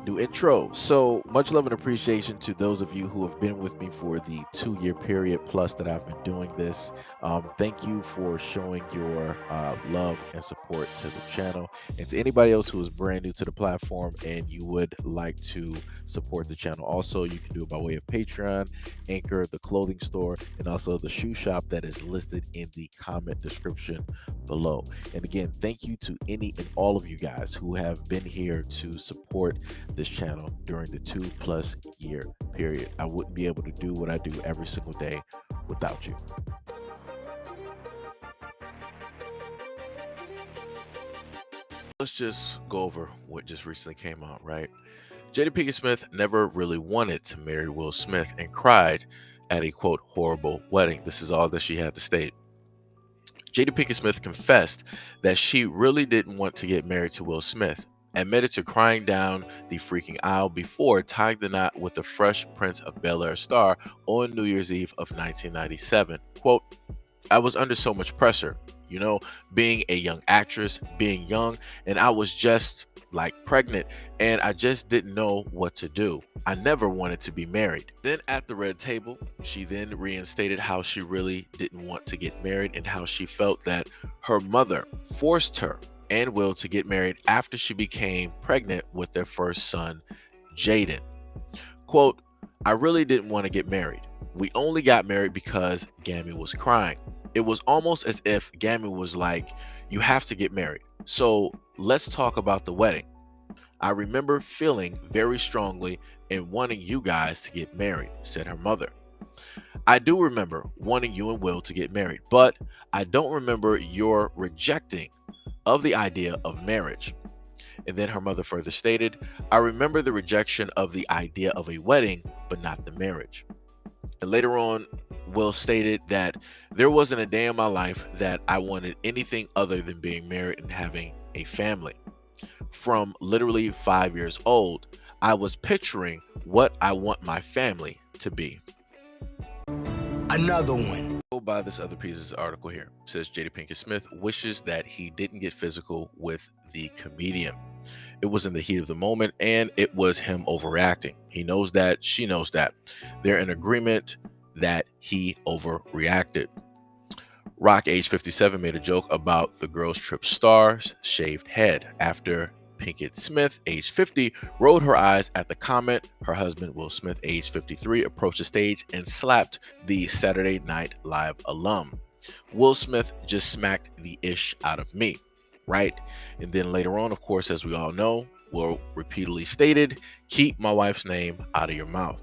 New intro. So much love and appreciation to those of you who have been with me for the 2 year period plus that I've been doing this. Thank you for showing your love and support to the channel. And to anybody else who is brand new to the platform and you would like to support the channel, also you can do it by way of Patreon, Anchor, the clothing store, and also the shoe shop that is listed in the comment description below. And again, thank you to any and all of you guys who have been here to support this channel during the 2+ year period. I wouldn't be able to do what I do every single day without you. Let's just go over what just recently came out, right? Jada Pinkett Smith never really wanted to marry Will Smith and cried at a quote horrible wedding. This is all that she had to state. Jada Pinkett Smith confessed that she really didn't want to get married to Will Smith, admitted to crying down the freaking aisle before tying the knot with the Fresh Prince of Bel-Air star on New Year's Eve of 1997. Quote, I was under so much pressure, being a young actress, being young, and I was just like pregnant, and I just didn't know what to do. I never wanted to be married. Then at the red table, she then reinstated how she really didn't want to get married and how she felt that her mother forced her and Will to get married after she became pregnant with their first son, Jaden. Quote, I really didn't want to get married. We only got married because Gammy was crying. It was almost as if Gammy was like, you have to get married. So let's talk about the wedding. I remember feeling very strongly and wanting you guys to get married, said her mother. I do remember wanting you and Will to get married, but I don't remember your rejecting of the idea of marriage. And then her mother further stated, I remember the rejection of the idea of a wedding, but not the marriage. And later on, Will stated that there wasn't a day in my life that I wanted anything other than being married and having a family. From literally 5 years old, I was picturing what I want my family to be. Another one. Go by this other piece of this article here. It says Jada Pinkett Smith wishes that he didn't get physical with the comedian. It was in the heat of the moment and it was him overreacting. He knows that, she knows that. They're in agreement that he overreacted. Rock, age 57, made a joke about the Girls Trip star's shaved head after Pinkett Smith, age 50, rolled her eyes at the comment. Her husband, Will Smith, age 53, approached the stage and slapped the Saturday Night Live alum. Will Smith just smacked the ish out of me, right? And then later on, of course, as we all know, Will repeatedly stated, keep my wife's name out of your mouth.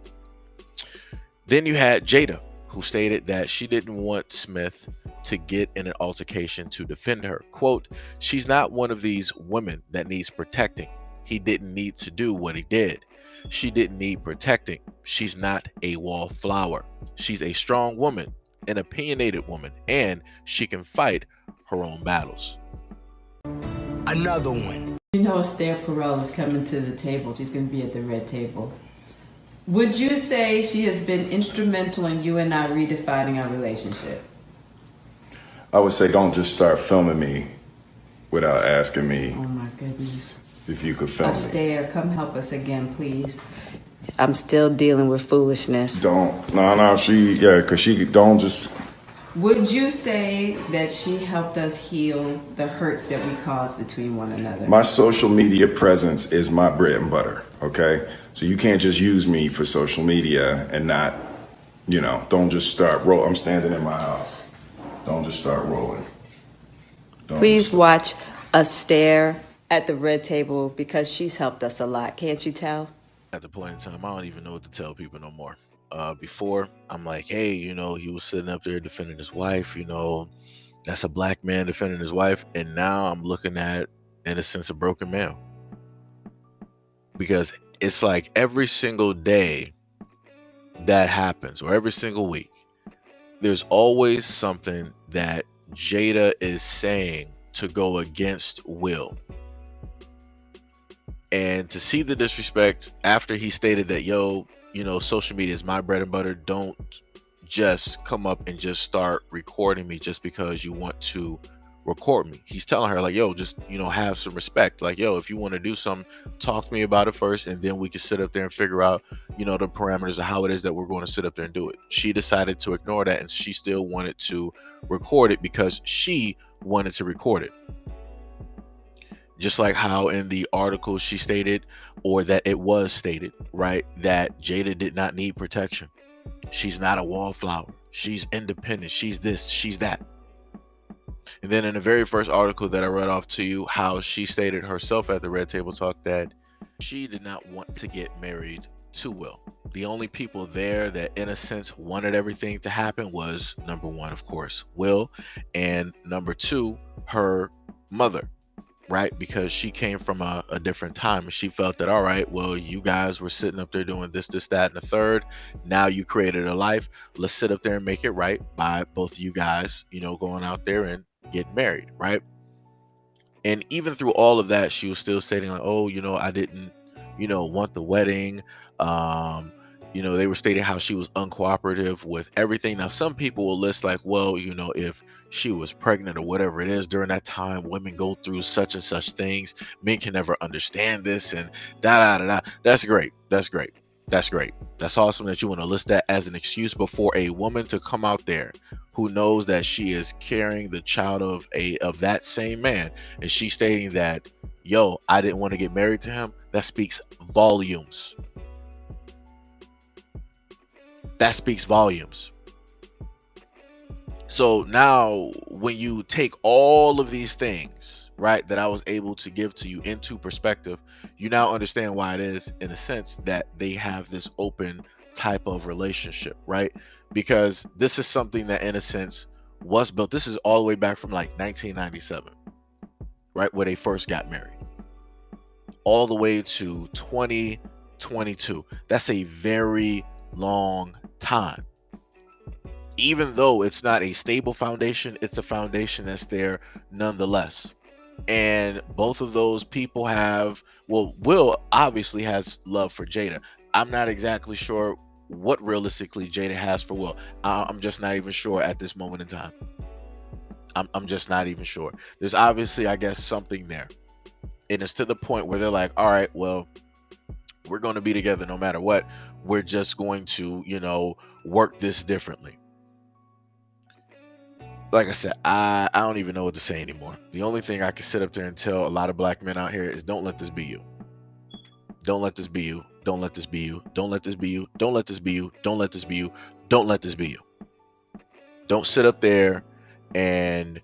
Then you had Jada, who stated that she didn't want Smith to get in an altercation to defend her. Quote, she's not one of these women that needs protecting. He didn't need to do what he did. She didn't need protecting. She's not a wallflower. She's a strong woman, an opinionated woman, and she can fight her own battles. Another one. You know, Esther Perel is coming to the table. She's going to be at the red table. Would you say she has been instrumental in you and I redefining our relationship? I would say don't just start filming me without asking me. Oh my goodness. If you could film me. Esther, come help us again, please. I'm still dealing with foolishness. Because she don't just. Would you say that she helped us heal the hurts that we caused between one another? My social media presence is my bread and butter, okay? So you can't just use me for social media and not, don't just start roll. I'm standing in my house. Don't just start rolling. Please watch us stare at the red table because she's helped us a lot. Can't you tell? At the point in time, I don't even know what to tell people no more. Before, I'm like, hey, he was sitting up there defending his wife, that's a black man defending his wife. And now I'm looking at, in a sense, a broken man. Because it's like every single day that happens, or every single week, there's always something that Jada is saying to go against Will. And to see the disrespect after he stated that, social media is my bread and butter. Don't just come up and just start recording me just because you want to record me. He's telling her like, yo, just, have some respect. Like, yo, if you want to do something, talk to me about it first, and then we can sit up there and figure out, the parameters of how it is that we're going to sit up there and do it. She decided to ignore that, and she still wanted to record it because she wanted to record it. Just like how in the article she stated, or that it was stated, right, that Jada did not need protection. She's not a wallflower. She's independent. She's this, she's that. And then in the very first article that I read off to you, how she stated herself at the Red Table Talk that she did not want to get married to Will. The only people there that, in a sense, wanted everything to happen was, number one, of course, Will, and number two, her mother, right? Because she came from a different time, and she felt that, all right, well, you guys were sitting up there doing this, that, and the third. Now you created a life. Let's sit up there and make it right by both of you guys, going out there and getting married, right? And even through all of that, she was still stating like, oh, I didn't, want the wedding. They were stating how she was uncooperative with everything. Now, some people will list like, well, if she was pregnant or whatever it is during that time, women go through such and such things. Men can never understand this, and da da da da. That's great. That's great. That's great. That's awesome that you want to list that as an excuse. But for a woman to come out there who knows that she is carrying the child of that same man, and she's stating that, yo, I didn't want to get married to him, that speaks volumes. That speaks volumes. So now when you take all of these things, right, that I was able to give to you into perspective, you now understand why it is, in a sense, that they have this open type of relationship, right? Because this is something that, in a sense, was built. This is all the way back from like 1997, right, where they first got married, all the way to 2022. That's a very long time. Even though it's not a stable foundation, it's a foundation that's there nonetheless. And both of those people have, well, Will obviously has love for Jada. I'm not exactly sure what realistically Jada has for Will. I'm just not even sure at this moment in time. I'm just not even sure. There's obviously, I guess, something there. And it's to the point where they're like, all right, well, we're going to be together no matter what. We're just going to, work this differently. Like I said, I don't even know what to say anymore. The only thing I can sit up there and tell a lot of black men out here is, don't let this be you. Don't let this be you. Don't let this be you. Don't let this be you. Don't let this be you. Don't let this be you. Don't let this be you. Don't sit up there and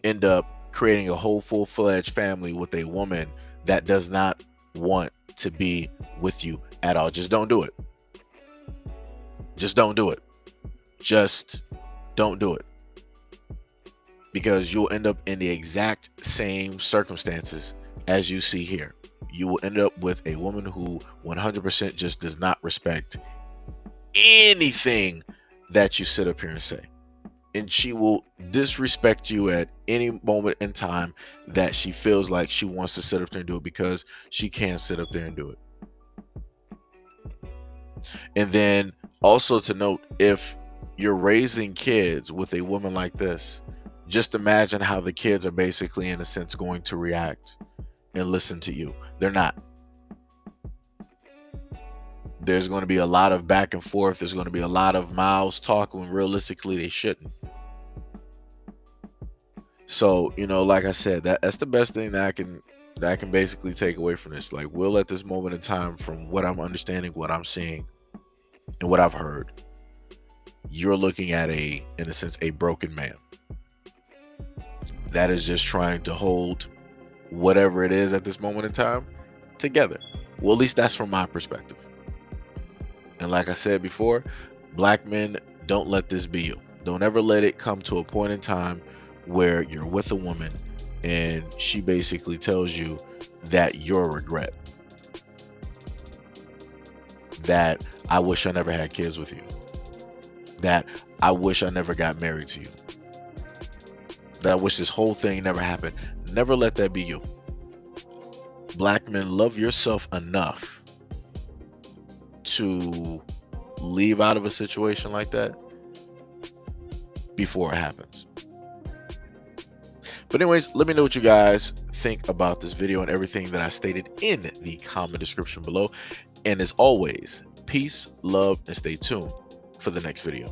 end up creating a whole full-fledged family with a woman that does not want to be with you at all. Just don't do it. Just don't do it. Just don't do it. Because you'll end up in the exact same circumstances as you see here. You will end up with a woman who 100% just does not respect anything that you sit up here and say. And she will disrespect you at any moment in time that she feels like she wants to sit up there and do it, because she can't sit up there and do it. And then also to note, if you're raising kids with a woman like this, just imagine how the kids are basically, in a sense, going to react and listen to you. They're not. There's going to be a lot of back and forth. There's going to be a lot of mouths talking when realistically they shouldn't. So, like I said, that's the best thing that I can basically take away from this. Like, Will, at this moment in time, from what I'm understanding, what I'm seeing, and what I've heard, you're looking at in a sense, a broken man that is just trying to hold whatever it is at this moment in time together. Well, at least that's from my perspective. And like I said before, black men, don't let this be you. Don't ever let it come to a point in time where you're with a woman and she basically tells you that you're a regret. That I wish I never had kids with you. That I wish I never got married to you. That I wish this whole thing never happened. Never let that be you. Black men, love yourself enough to leave out of a situation like that before it happens. But anyways, let me know what you guys think about this video and everything that I stated in the comment description below. And as always, peace, love, and stay tuned for the next video.